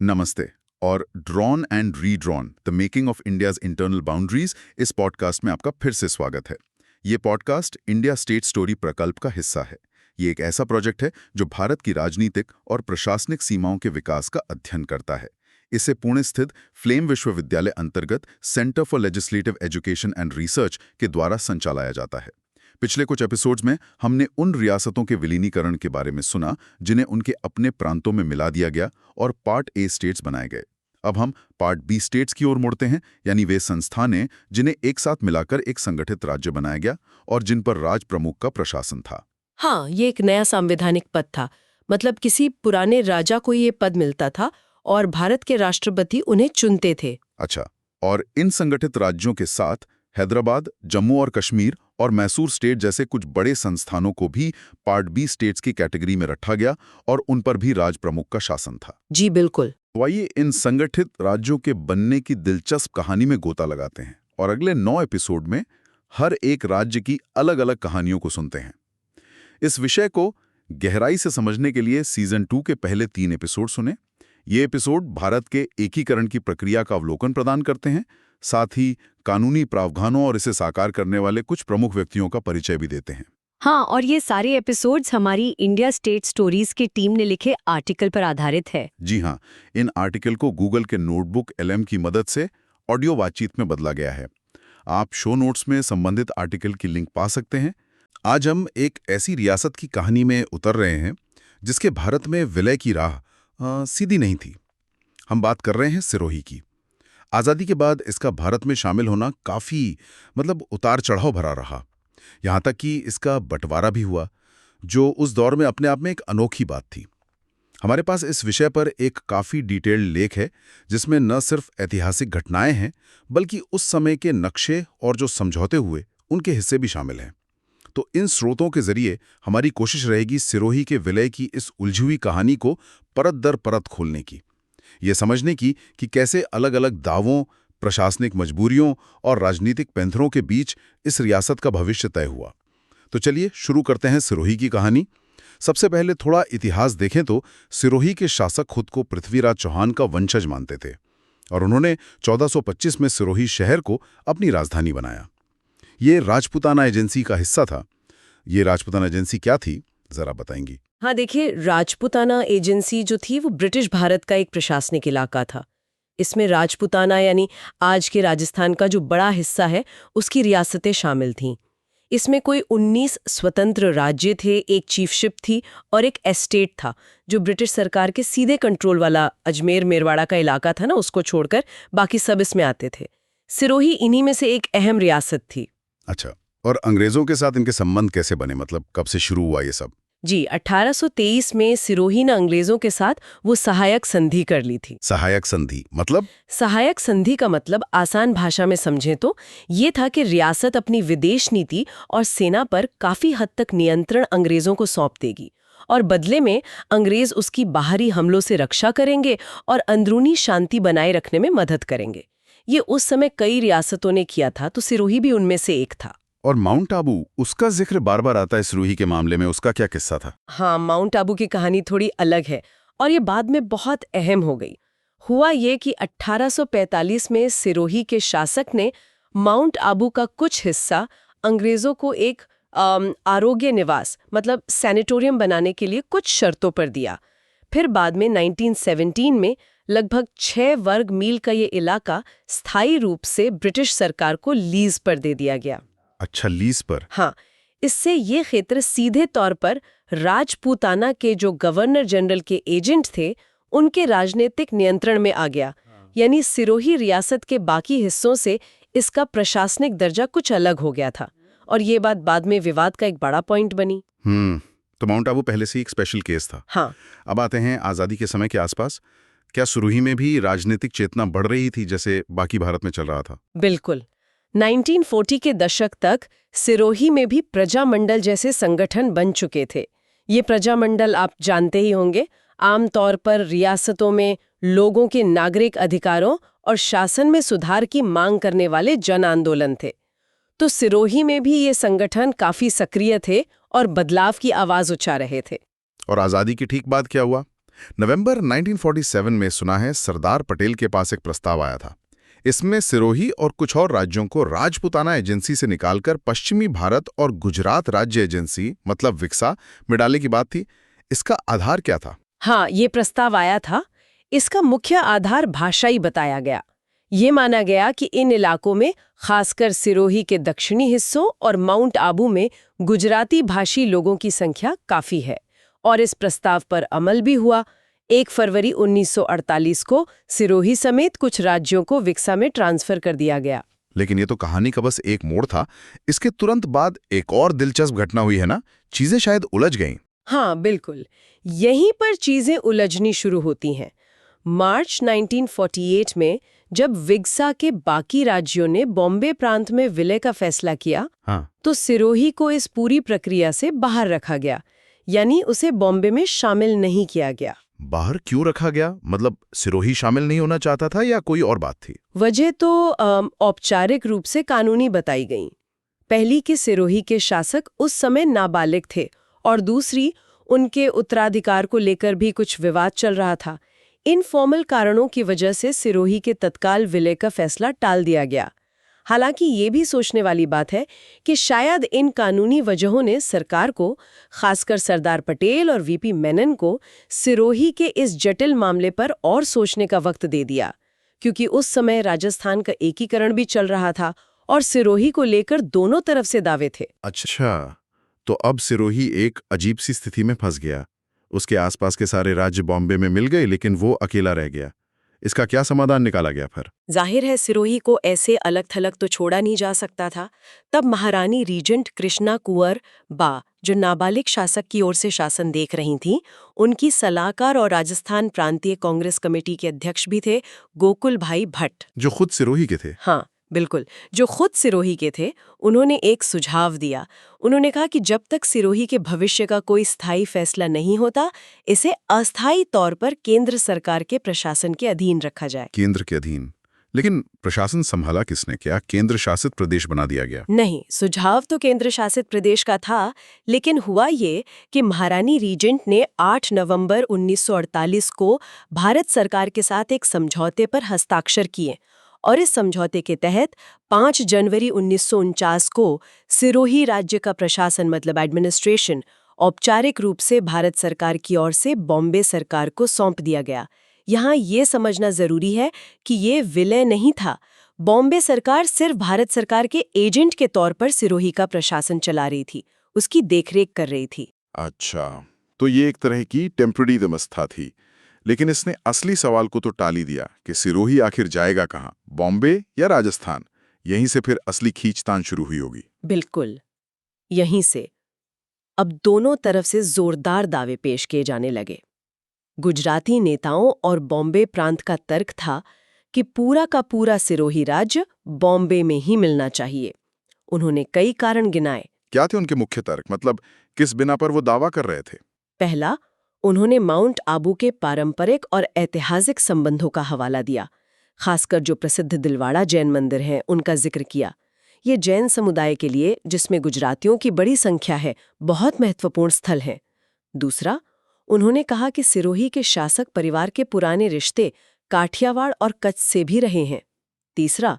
नमस्ते। और drawn and redrawn the making of India's internal boundaries इस पॉडकास्ट में आपका फिर से स्वागत है। ये पॉडकास्ट इंडिया स्टेट स्टोरी प्रकल्प का हिस्सा है। ये एक ऐसा प्रोजेक्ट है जो भारत की राजनीतिक और प्रशासनिक सीमाओं के विकास का अध्ययन करता है। इसे पुणे स्थित फ्लेम विश्वविद्यालय अंतर्गत centre for legislative education and research के द्वारा संचालाया जाता है। पिछले कुछ एपिसोड्स में हमने उन रियासतों के विलीनीकरण के बारे में सुना जिन्हें उनके अपने प्रांतों में मिला दिया गया और पार्ट ए स्टेट्स बनाए गए। अब हम पार्ट बी स्टेट्स की ओर मुड़ते हैं, यानी वे संस्थानें जिन्हें एक साथ मिलाकर एक संगठित राज्य बनाया गया और जिन पर राज प्रमुख का प्रशासन था। हाँ, ये एक नया संवैधानिक पद था। मतलब किसी पुराने राजा को ये पद मिलता था और भारत के राष्ट्रपति उन्हें चुनते थे। अच्छा, और इन संगठित राज्यों के साथ हैदराबाद, जम्मू और कश्मीर और मैसूर स्टेट जैसे कुछ बड़े संस्थानों को भी पार्ट बी स्टेट्स की कैटेगरी में रखा गया और उन पर भी राज प्रमुख का शासन था। जी बिल्कुल। तो आइए इन संगठित राज्यों के बनने की दिलचस्प कहानी में गोता लगाते हैं और अगले 9 एपिसोड में हर एक राज्य की अलग अलग कहानियों को सुनते हैं। इस विषय को गहराई से समझने के लिए सीजन 2 के पहले 3 एपिसोड सुने। ये एपिसोड भारत के एकीकरण की प्रक्रिया का अवलोकन प्रदान करते हैं, साथ ही कानूनी प्रावधानों और इसे साकार करने वाले कुछ प्रमुख व्यक्तियों का परिचय भी देते हैं। हाँ, और ये सारे एपिसोड्स हमारी इंडिया स्टेट स्टोरीज की टीम ने लिखे आर्टिकल पर आधारित है। जी हाँ, इन आर्टिकल को गूगल के नोटबुक एलएम की मदद से ऑडियो बातचीत में बदला गया है। आप शो नोट्स में संबंधित आर्टिकल की लिंक पा सकते हैं। आज हम एक ऐसी रियासत की कहानी में उतर रहे हैं जिसके भारत में विलय की राह सीधी नहीं थी। हम बात कर रहे हैं सिरोही की। आज़ादी के बाद इसका भारत में शामिल होना काफ़ी उतार चढ़ाव भरा रहा। यहाँ तक कि इसका बंटवारा भी हुआ, जो उस दौर में अपने आप में एक अनोखी बात थी। हमारे पास इस विषय पर एक काफ़ी डिटेल्ड लेख है जिसमें न सिर्फ ऐतिहासिक घटनाएं हैं बल्कि उस समय के नक्शे और जो समझौते हुए उनके हिस्से भी शामिल हैं। तो इन स्रोतों के जरिए हमारी कोशिश रहेगी सिरोही के विलय की इस उलझी हुई कहानी को परत दर परत खोलने की, ये समझने की कि कैसे अलग अलग दावों, प्रशासनिक मजबूरियों और राजनीतिक पैंतरों के बीच इस रियासत का भविष्य तय हुआ। तो चलिए शुरू करते हैं सिरोही की कहानी। सबसे पहले थोड़ा इतिहास देखें तो सिरोही के शासक खुद को पृथ्वीराज चौहान का वंशज मानते थे और उन्होंने 1425 में सिरोही शहर को अपनी राजधानी बनाया। ये राजपूताना एजेंसी का हिस्सा था। ये राजपूताना एजेंसी क्या थी, जरा बताएंगी? हाँ देखिए, राजपूताना एजेंसी जो थी वो ब्रिटिश भारत का एक प्रशासनिक इलाका था। इसमें राजपूताना यानी आज के राजस्थान का जो बड़ा हिस्सा है उसकी रियासतें शामिल थीं। इसमें कोई 19 स्वतंत्र राज्य थे, एक चीफशिप थी और एक एस्टेट था जो ब्रिटिश सरकार के सीधे कंट्रोल वाला अजमेर मेरवाड़ा का इलाका था ना, उसको छोड़कर बाकी सब इसमें आते थे। सिरोही इन्हीं में से एक अहम रियासत थी। अच्छा, और अंग्रेजों के साथ इनके संबंध कैसे बने, कब से शुरू हुआ ये सब? जी, 1823 में सिरोही ने अंग्रेजों के साथ वो सहायक संधि कर ली थी। सहायक संधि मतलब? सहायक संधि का मतलब आसान भाषा में समझें तो ये था कि रियासत अपनी विदेश नीति और सेना पर काफी हद तक नियंत्रण अंग्रेजों को सौंप देगी और बदले में अंग्रेज उसकी बाहरी हमलों से रक्षा करेंगे और अंदरूनी शांति बनाए रखने में मदद करेंगे। ये उस समय कई रियासतों ने किया था, तो सिरोही भी उनमें से एक था। और माउंट आबू, उसका जिक्र बार बार आता है सिरोही के मामले में, उसका क्या किस्सा था? हाँ, माउंट आबू की कहानी थोड़ी अलग है और ये बाद में बहुत अहम हो गई। हुआ ये कि 1845 में सिरोही के शासक ने माउंट आबू का कुछ हिस्सा अंग्रेजों को एक आरोग्य निवास मतलब सैनिटोरियम बनाने के लिए कुछ शर्तों पर दिया। फिर बाद में 1917 में लगभग 6 वर्ग मील का ये इलाका स्थायी रूप से ब्रिटिश सरकार को लीज पर दे दिया गया। अच्छा, लीज पर? हाँ, इससे ये क्षेत्र सीधे तौर पर राजपूताना के जो गवर्नर जनरल के एजेंट थे उनके राजनीतिक नियंत्रण में आ गया। यानी सिरोही रियासत के बाकी हिस्सों से इसका प्रशासनिक दर्जा कुछ अलग हो गया था और ये बात बाद में विवाद का एक बड़ा पॉइंट बनी। तो माउंट आबू पहले से ही एक स्पेशल केस था। हाँ। अब आते हैं आज़ादी के समय के आसपास। क्या सिरोही में भी राजनीतिक चेतना बढ़ रही थी जैसे बाकी भारत में चल रहा था? बिल्कुल। 1940 के दशक तक सिरोही में भी प्रजामंडल जैसे संगठन बन चुके थे। ये प्रजामंडल आप जानते ही होंगे, आमतौर पर रियासतों में लोगों के नागरिक अधिकारों और शासन में सुधार की मांग करने वाले जन आंदोलन थे। तो सिरोही में भी ये संगठन काफी सक्रिय थे और बदलाव की आवाज उठा रहे थे। और आज़ादी के ठीक बाद क्या हुआ? नवंबर 1947 में सुना है सरदार पटेल के पास एक प्रस्ताव आया था। इसमें सिरोही और कुछ और राज्यों को राजपूताना एजेंसी से निकालकर पश्चिमी भारत और गुजरात राज्य एजेंसी मतलब विक्सा में डालने की बात थी। इसका आधार क्या था? हाँ, ये प्रस्ताव आया था। इसका मुख्य आधार भाषाई बताया गया। ये माना गया कि इन इलाकों में खासकर सिरोही के दक्षिणी हिस्सों और माउंट आबू में गुजराती भाषी लोगों की संख्या काफी है और इस प्रस्ताव पर अमल भी हुआ। 1 फरवरी 1948 को सिरोही समेत कुछ राज्यों को विक्सा में ट्रांसफर कर दिया गया। लेकिन ये तो कहानी का बस एक मोड़ था। इसके तुरंत बाद एक और दिलचस्प घटना हुई है ना? चीजें शायद उलझ गईं। हाँ, बिल्कुल। यहीं पर चीजें उलझनी शुरू होती हैं। मार्च 1948 में जब विक्सा के बाकी राज्यों ने बॉम्बे प्रांत में विलय का फैसला किया, तो सिरोही को इस पूरी प्रक्रिया से बाहर रखा गया, यानी उसे बॉम्बे में शामिल नहीं किया गया। बाहर क्यों रखा गया? मतलब सिरोही शामिल नहीं होना चाहता था या कोई और बात थी? वजह तो औपचारिक रूप से कानूनी बताई गई। पहली कि सिरोही के शासक उस समय नाबालिग थे और दूसरी उनके उत्तराधिकार को लेकर भी कुछ विवाद चल रहा था। इन फॉर्मल कारणों की वजह से सिरोही के तत्काल विलय का फैसला टाल दिया गया। हालांकि ये भी सोचने वाली बात है कि शायद इन कानूनी वजहों ने सरकार को, खासकर सरदार पटेल और वीपी मेनन को, सिरोही के इस जटिल मामले पर और सोचने का वक्त दे दिया, क्योंकि उस समय राजस्थान का एकीकरण भी चल रहा था और सिरोही को लेकर दोनों तरफ से दावे थे। अच्छा, तो अब सिरोही एक अजीब सी स्थिति में फंस गया। उसके आसपास के सारे राज्य बॉम्बे में मिल गए, लेकिन वो अकेला रह गया। इसका क्या समाधान निकाला गया फिर? जाहिर है सिरोही को ऐसे अलग थलग तो छोड़ा नहीं जा सकता था। तब महारानी रीजेंट कृष्णा कुंवर बा, जो नाबालिग शासक की ओर से शासन देख रही थीं, उनकी सलाहकार और राजस्थान प्रांतीय कांग्रेस कमेटी के अध्यक्ष भी थे गोकुल भाई भट्ट, जो खुद सिरोही के थे। हाँ बिल्कुल, जो खुद सिरोही के थे। उन्होंने एक सुझाव दिया। उन्होंने कहा कि जब तक सिरोही के भविष्य का कोई स्थायी फैसला नहीं होता, इसे अस्थायी तौर पर केंद्र सरकार के प्रशासन के अधीन रखा जाए। केंद्र के अधीन? लेकिन प्रशासन संभाला किसने? क्या केंद्र शासित प्रदेश बना दिया गया? नहीं, सुझाव तो केंद्र शासित प्रदेश का था, लेकिन हुआ ये कि महारानी रीजेंट ने 8 नवंबर 1948 को भारत सरकार के साथ एक समझौते पर हस्ताक्षर किए और इस समझौते के तहत 5 जनवरी 1949 को सिरोही राज्य का प्रशासन मतलब एडमिनिस्ट्रेशन औपचारिक रूप से भारत सरकार की ओर से बॉम्बे सरकार को सौंप दिया गया। यहाँ ये समझना जरूरी है कि ये विलय नहीं था। बॉम्बे सरकार सिर्फ भारत सरकार के एजेंट के तौर पर सिरोही का प्रशासन चला रही थी, उसकी देखरेख कर रही थी। अच्छा, तो ये एक तरह की टेम्पररी व्यवस्था थी। लेकिन इसने असली सवाल को तो टाल ही दिया कि सिरोही आखिर जाएगा कहाँ, बॉम्बे या राजस्थान? यहीं से फिर असली खींचतान शुरू हुई होगी। बिल्कुल, यहीं से। अब दोनों तरफ से जोरदार दावे पेश किए जाने लगे। गुजराती नेताओं और बॉम्बे प्रांत का तर्क था कि पूरा का पूरा सिरोही राज्य बॉम्बे में ही मिलना चाहिए। उन्होंने कई कारण गिनाए। क्या थे उनके मुख्य तर्क? मतलब किस बिना पर वो दावा कर रहे थे? पहला, उन्होंने माउंट आबू के पारंपरिक और ऐतिहासिक संबंधों का हवाला दिया। खासकर जो प्रसिद्ध दिलवाड़ा जैन मंदिर हैं, उनका जिक्र किया। ये जैन समुदाय के लिए, जिसमें गुजरातियों की बड़ी संख्या है, बहुत महत्वपूर्ण स्थल है। दूसरा, उन्होंने कहा कि सिरोही के शासक परिवार के पुराने रिश्ते काठियावाड़ और कच्छ से भी रहे हैं। तीसरा,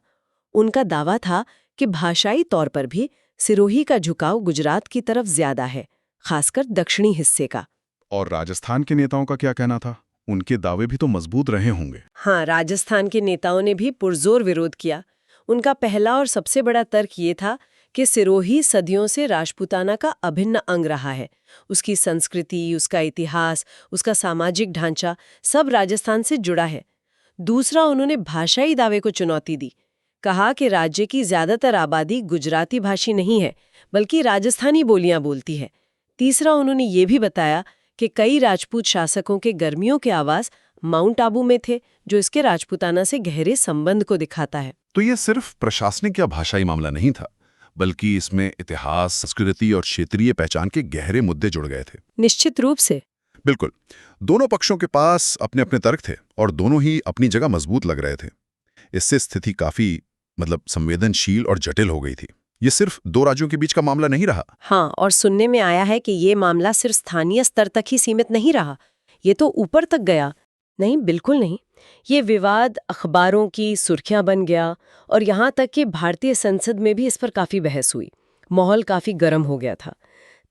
उनका दावा था कि भाषाई तौर पर भी सिरोही का झुकाव गुजरात की तरफ ज्यादा है, खासकर दक्षिणी हिस्से का। और राजस्थान के नेताओं का क्या कहना था? उनके दावे भी तो मजबूत रहे होंगे। हाँ, राजस्थान के नेताओं ने भी पुरजोर विरोध किया। उनका पहला और सबसे बड़ा तर्क ये था कि सिरोही सदियों से राजपूताना का अभिन्न अंग रहा है। उसकी संस्कृति, उसका इतिहास, उसका सामाजिक ढांचा सब राजस्थान से जुड़ा है। दूसरा, उन्होंने भाषाई दावे को चुनौती दी। कहा कि राज्य की ज्यादातर आबादी गुजराती भाषी नहीं है, बल्कि राजस्थानी बोलियां बोलती है। तीसरा, उन्होंने ये भी बताया कि कई राजपूत शासकों के गर्मियों के आवास माउंट आबू में थे, जो इसके राजपूताना से गहरे संबंध को दिखाता है। तो ये सिर्फ प्रशासनिक या भाषाई मामला नहीं था, बल्कि इसमें इतिहास, संस्कृति और क्षेत्रीय पहचान के गहरे मुद्दे जुड़ गए थे। निश्चित रूप से। बिल्कुल, दोनों पक्षों के पास अपने अपने तर्क थे और दोनों ही अपनी जगह मजबूत लग रहे थे। इससे स्थिति काफी संवेदनशील और जटिल हो गई थी। ये सिर्फ दो राज्यों के बीच का मामला नहीं रहा। हाँ, और सुनने में आया है कि ये मामला सिर्फ स्थानीय स्तर तक ही सीमित नहीं रहा। ये तो ऊपर तक गया। नहीं, बिल्कुल नहीं। ये विवाद अखबारों की सुर्खियां बन गया और यहाँ तक कि भारतीय संसद में भी इस पर काफी बहस हुई। माहौल काफी गर्म हो गया था।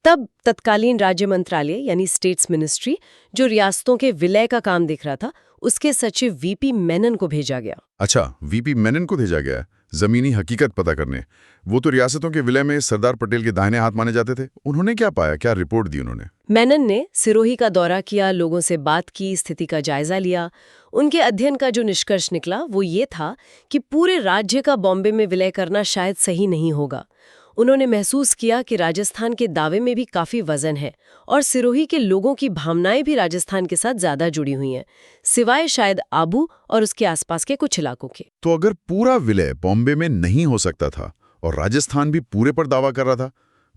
तब तत्कालीन राज्य मंत्रालय यानी स्टेट्स मिनिस्ट्री, जो रियासतों के विलय का काम देख रहा था, उसके सचिव वीपी मेनन को भेजा गया। अच्छा, वीपी मेनन को भेजा गया है जमीनी हकीकत पता करने। वो तो रियासतों के विलय में सरदार पटेल के दाहिने हाथ माने जाते थे। उन्होंने क्या पाया, क्या रिपोर्ट दी उन्होंने? मेनन ने सिरोही का दौरा किया, लोगों से बात की, स्थिति का जायजा लिया। उनके अध्ययन का जो निष्कर्ष निकला वो ये था कि पूरे राज्य का बॉम्बे में विलय करना शायद सही नहीं होगा। उन्होंने महसूस किया कि राजस्थान के दावे में भी काफी वजन है और सिरोही के लोगों की भावनाएं भी राजस्थान के साथ ज्यादा जुड़ी हुई हैं, सिवाय शायद आबू और उसके आसपास के कुछ इलाकों के। तो अगर पूरा विलय बॉम्बे में नहीं हो सकता था और राजस्थान भी पूरे पर दावा कर रहा था,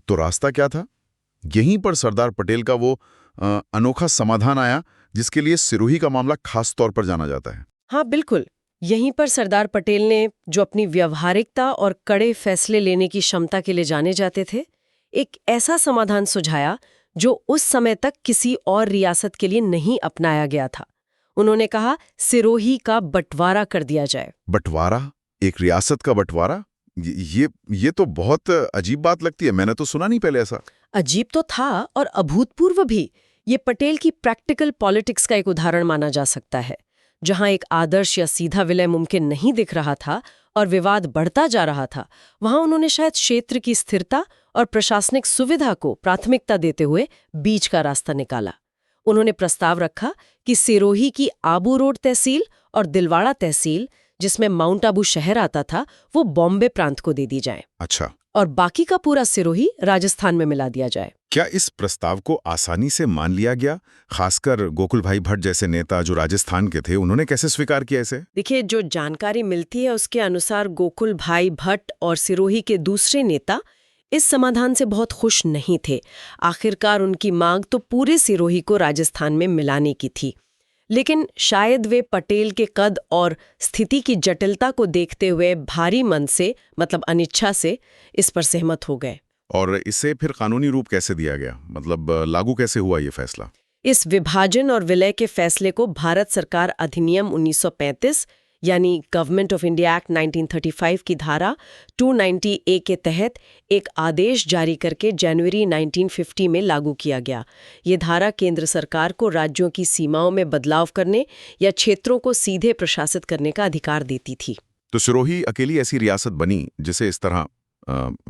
तो रास्ता क्या था? यहीं पर सरदार पटेल का वो अनोखा समाधान आया जिसके लिए सिरोही का मामला खास तौर पर जाना जाता है। हाँ बिल्कुल, यहीं पर सरदार पटेल ने, जो अपनी व्यावहारिकता और कड़े फैसले लेने की क्षमता के लिए जाने जाते थे, एक ऐसा समाधान सुझाया जो उस समय तक किसी और रियासत के लिए नहीं अपनाया गया था। उन्होंने कहा, सिरोही का बंटवारा कर दिया जाए। बंटवारा? एक रियासत का बंटवारा? ये तो बहुत अजीब बात लगती है। मैंने तो सुना नहीं पहले ऐसा। अजीब तो था और अभूतपूर्व भी। ये पटेल की प्रैक्टिकल पॉलिटिक्स का एक उदाहरण माना जा सकता है। जहां एक आदर्श या सीधा विलय मुमकिन नहीं दिख रहा था और विवाद बढ़ता जा रहा था, वहां उन्होंने शायद क्षेत्र की स्थिरता और प्रशासनिक सुविधा को प्राथमिकता देते हुए बीच का रास्ता निकाला। उन्होंने प्रस्ताव रखा कि सिरोही की आबू रोड तहसील और दिलवाड़ा तहसील, जिसमें माउंट आबू शहर आता था, वो बॉम्बे प्रांत को दे दी जाए। अच्छा। और बाकी का पूरा सिरोही राजस्थान में मिला दिया जाए। क्या इस प्रस्ताव को आसानी से मान लिया गया? खासकर गोकुल भाई भट्ट जैसे नेता जो राजस्थान के थे, उन्होंने कैसे स्वीकार किया इसे? देखिए, जो जानकारी मिलती है उसके अनुसार गोकुल भाई भट्ट और सिरोही के दूसरे नेता इस समाधान से बहुत खुश नहीं थे। आखिरकार उनकी मांग तो पूरे सिरोही को राजस्थान में मिलाने की थी, लेकिन शायद वे पटेल के कद और स्थिति की जटिलता को देखते हुए भारी मन से, मतलब अनिच्छा से, इस पर सहमत हो गए। और इसे फिर कानूनी रूप कैसे दिया गया? मतलब लागू कैसे हुआ ये फैसला? इस विभाजन और विलय के फैसले को भारत सरकार अधिनियम 1935 यानी गवर्नमेंट ऑफ इंडिया एक्ट 1935 की धारा 290A के तहत एक आदेश जारी करके जनवरी 1950 में लागू किया गया। ये धारा केंद्र सरकार को राज्यों की सीमाओं में बदलाव करने या क्षेत्रों को सीधे प्रशासित करने का अधिकार देती थी। तो सिरोही अकेली ऐसी रियासत बनी जिसे इस तरह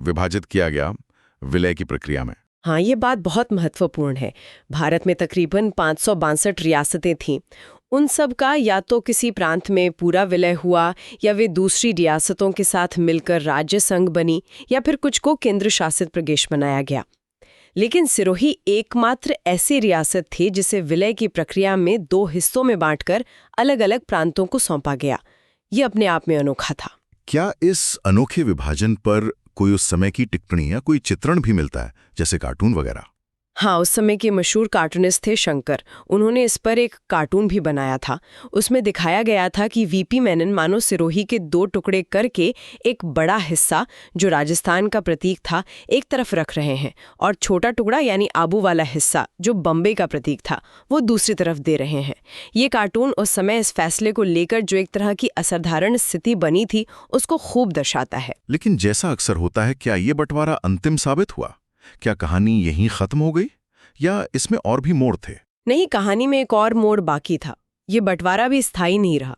विभाजित किया गया विलय की प्रक्रिया में? हाँ, ये बात बहुत महत्वपूर्ण है। भारत में तकरीबन 562 रियासतें थीं। उन सब का या तो किसी प्रांत में पूरा विलय हुआ, या वे दूसरी रियासतों के साथ मिलकर राज्य संघ बनी, या फिर कुछ को केंद्र शासित प्रदेश बनाया गया। लेकिन सिरोही एकमात्र ऐसी रियासत थी जिसे विलय की प्रक्रिया में 2 हिस्सों में बांटकर अलग अलग प्रांतों को सौंपा गया। ये अपने आप में अनोखा था। क्या इस अनोखे विभाजन पर कोई उस समय की टिप्पणी या कोई चित्रण भी मिलता है, जैसे कार्टून वगैरह? हाँ, उस समय के मशहूर कार्टूनिस्ट थे शंकर। उन्होंने इस पर एक कार्टून भी बनाया था। उसमें दिखाया गया था कि वीपी मेनन मानो सिरोही के 2 टुकड़े करके एक बड़ा हिस्सा, जो राजस्थान का प्रतीक था, एक तरफ रख रहे हैं, और छोटा टुकड़ा यानी आबू वाला हिस्सा, जो बम्बे का प्रतीक था, वो दूसरी तरफ दे रहे हैं। ये कार्टून उस समय इस फैसले को लेकर जो एक तरह की असाधारण स्थिति बनी थी, उसको खूब दर्शाता है। लेकिन जैसा अक्सर होता है, क्या ये बंटवारा अंतिम साबित हुआ? क्या कहानी यहीं खत्म हो गई या इसमें और भी मोड़ थे? नहीं, कहानी में एक और मोड़ बाकी था। ये बंटवारा भी स्थायी नहीं रहा।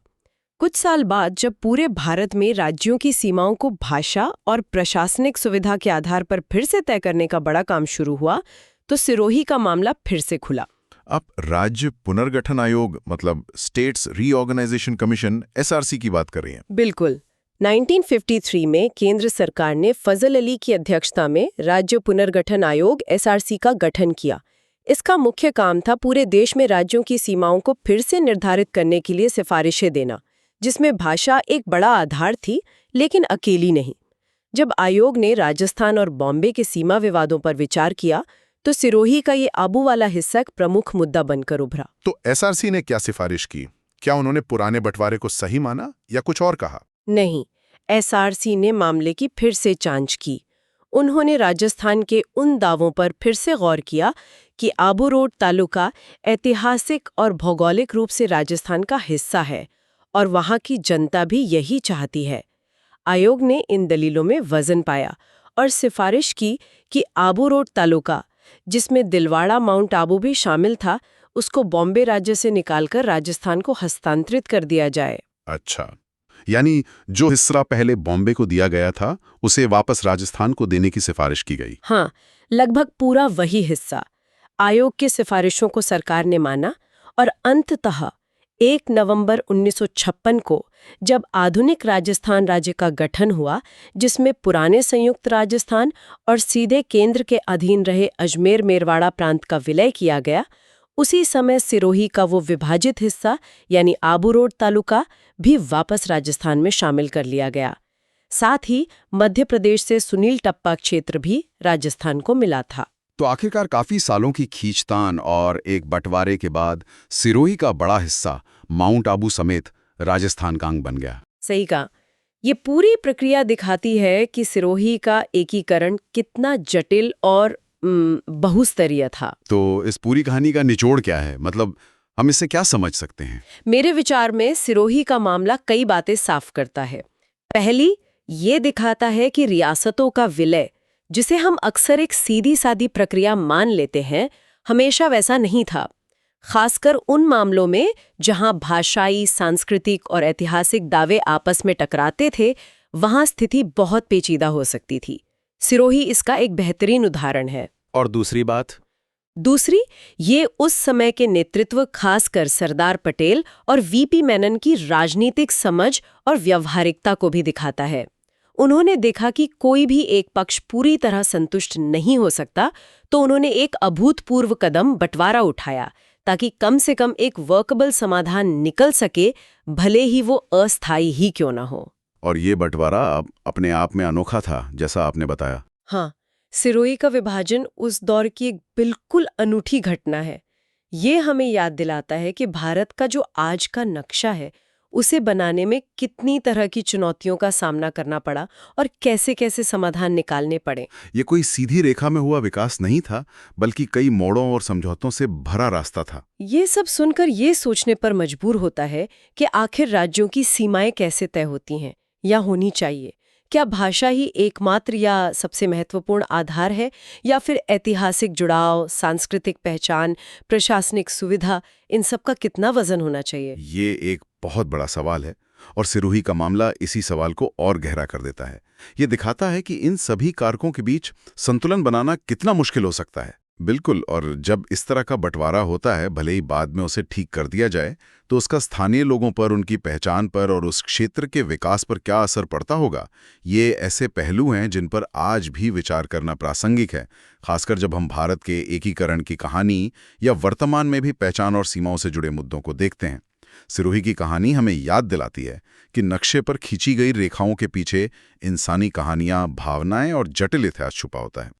कुछ साल बाद जब पूरे भारत में राज्यों की सीमाओं को भाषा और प्रशासनिक सुविधा के आधार पर फिर से तय करने का बड़ा काम शुरू हुआ, तो सिरोही का मामला फिर से खुला। आप राज्य पुनर्गठन आयोग, मतलब स्टेट्स रीऑर्गेनाइजेशन कमीशन, SRC की बात कर रही हैं? बिल्कुल। 1953 में केंद्र सरकार ने फजल अली की अध्यक्षता में राज्य पुनर्गठन आयोग SRC का गठन किया। इसका मुख्य काम था पूरे देश में राज्यों की सीमाओं को फिर से निर्धारित करने के लिए सिफारिशें देना, जिसमें भाषा एक बड़ा आधार थी, लेकिन अकेली नहीं। जब आयोग ने राजस्थान और बॉम्बे के सीमा विवादों पर विचार किया, तो सिरोही का ये आबू वाला हिस्सा एक प्रमुख मुद्दा बनकर उभरा। तो SRC ने क्या सिफारिश की? क्या उन्होंने पुराने बंटवारे को सही माना या कुछ और कहा? नहीं, SRC ने मामले की फिर से जांच की। उन्होंने राजस्थान के उन दावों पर फिर से गौर किया कि आबू रोड तालुका ऐतिहासिक और भौगोलिक रूप से राजस्थान का हिस्सा है और वहाँ की जनता भी यही चाहती है। आयोग ने इन दलीलों में वजन पाया और सिफारिश की कि आबू रोड तालुका, जिसमें दिलवाड़ा माउंट आबू भी शामिल था, उसको बॉम्बे राज्य से निकालकर राजस्थान को हस्तांतरित कर दिया जाए। अच्छा, यानी जो हिस्सा पहले बॉम्बे को दिया गया था उसे वापस राजस्थान को देने की सिफारिश की गई। हाँ, लगभग पूरा वही हिस्सा। आयोग की सिफारिशों को सरकार ने माना और अंततः 1 नवंबर 1956 को जब आधुनिक राजस्थान राज्य का गठन हुआ, जिसमें पुराने संयुक्त राजस्थान और सीधे केंद्र के अधीन रहे अजमेर मेरवाड़ा प्रांत का विलय किया गया, उसी समय सिरोही का वो विभाजित हिस्सा यानी आबू रोड तालुका भी वापस राजस्थान में शामिल कर लिया गया। साथ ही मध्य प्रदेश से सुनील टप्पा क्षेत्र भी राजस्थान को मिला था। तो आखिरकार काफी सालों की खींचतान और एक बंटवारे के बाद सिरोही का बड़ा हिस्सा माउंट आबू समेत राजस्थान का अंग बन गया। सही कहा। ये पूरी प्रक्रिया दिखाती है कि सिरोही का एकीकरण कितना जटिल और बहुस्तरीय था। तो इस पूरी कहानी का निचोड़ क्या है? मतलब हम इससे क्या समझ सकते हैं? मेरे विचार में सिरोही का मामला कई बातें साफ करता है। पहली, ये दिखाता है कि रियासतों का विलय, जिसे हम अक्सर एक सीधी सादी प्रक्रिया मान लेते हैं, हमेशा वैसा नहीं था। खासकर उन मामलों में जहां भाषाई, सांस्कृतिक और ऐतिहासिक दावे आपस में टकराते थे, वहां स्थिति बहुत पेचीदा हो सकती थी। सिरोही इसका एक बेहतरीन उदाहरण है। और दूसरी बात? दूसरी, ये उस समय के नेतृत्व, खासकर सरदार पटेल और वीपी मेनन की राजनीतिक समझ और व्यवहारिकता को भी दिखाता है। उन्होंने देखा कि कोई भी एक पक्ष पूरी तरह संतुष्ट नहीं हो सकता, तो उन्होंने एक अभूतपूर्व कदम बंटवारा उठाया ताकि कम से कम एक वर्कबल समाधान निकल सके, भले ही वो अस्थायी ही क्यों ना हो। और ये बंटवारा अपने आप में अनोखा था, जैसा आपने बताया। हाँ, सिरोही का विभाजन उस दौर की एक बिल्कुल अनूठी घटना है। ये हमें याद दिलाता है कि भारत का जो आज का नक्शा है, उसे बनाने में कितनी तरह की चुनौतियों का सामना करना पड़ा और कैसे कैसे समाधान निकालने पड़े। ये कोई सीधी रेखा में हुआ विकास नहीं था, बल्कि कई मोड़ों और समझौतों से भरा रास्ता था। ये सब सुनकर ये सोचने पर मजबूर होता है कि आखिर राज्यों की सीमाएं कैसे तय होती हैं या होनी चाहिए। क्या भाषा ही एकमात्र या सबसे महत्वपूर्ण आधार है, या फिर ऐतिहासिक जुड़ाव, सांस्कृतिक पहचान, प्रशासनिक सुविधा, इन सब का कितना वजन होना चाहिए? ये एक बहुत बड़ा सवाल है और सिरोही का मामला इसी सवाल को और गहरा कर देता है। ये दिखाता है कि इन सभी कारकों के बीच संतुलन बनाना कितना मुश्किल हो सकता है। बिल्कुल, और जब इस तरह का बंटवारा होता है, भले ही बाद में उसे ठीक कर दिया जाए, तो उसका स्थानीय लोगों पर, उनकी पहचान पर और उस क्षेत्र के विकास पर क्या असर पड़ता होगा, ये ऐसे पहलू हैं जिन पर आज भी विचार करना प्रासंगिक है, खासकर जब हम भारत के एकीकरण की कहानी या वर्तमान में भी पहचान और सीमाओं से जुड़े मुद्दों को देखते हैं। सिरोही की कहानी हमें याद दिलाती है कि नक्शे पर खींची गई रेखाओं के पीछे इंसानी कहानियां, भावनाएं और जटिल इतिहास छुपा होता है।